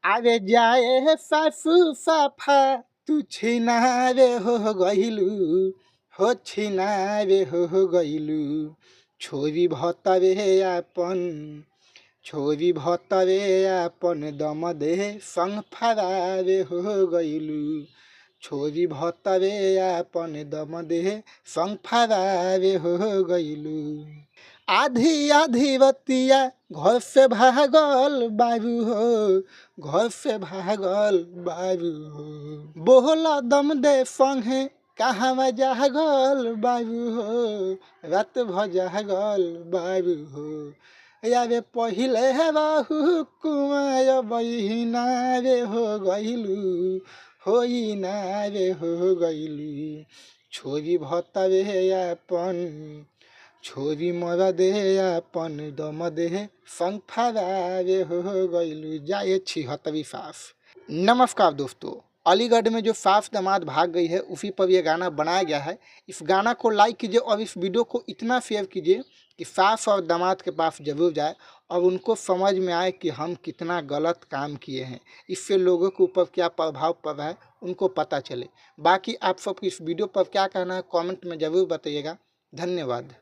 आवे जाए सासू साफा तू छिनारे हो गइलू, हो छिनारे हो गइलू। छोरी भतरे आपन, छोरी भतरे आपन दम दे संग फरारे हो गइलू। छोरी भतरे आपन दम दे संग फरारे हो गइलू। आधी आधी रतिया घर से भागल बारू हो, घर से भागल बारू हो। बोहला दम दे संगे कहाँ जागल बारू हो, रात भ जागल बारू हो। यारे पहिले रहू कुमार बहिना रे हो गइलू, होइना रे हो गइलू। छोरी भतरे आपन, छोरी मर दे अपन दम दे संग फरारे हो गइलू। जाए छिहत्तरी सास। नमस्कार दोस्तों, अलीगढ़ में जो सास दामाद भाग गई है उसी पर यह गाना बनाया गया है। इस गाना को लाइक कीजिए और इस वीडियो को इतना शेयर कीजिए कि सास और दामाद के पास जरूर जाए और उनको समझ में आए कि हम कितना गलत काम किए हैं। इससे लोगों के ऊपर क्या प्रभाव पड़ रहा है उनको पता चले। बाकी आप सब इस वीडियो पर क्या कहना है कमेंट में ज़रूर बताइएगा। धन्यवाद।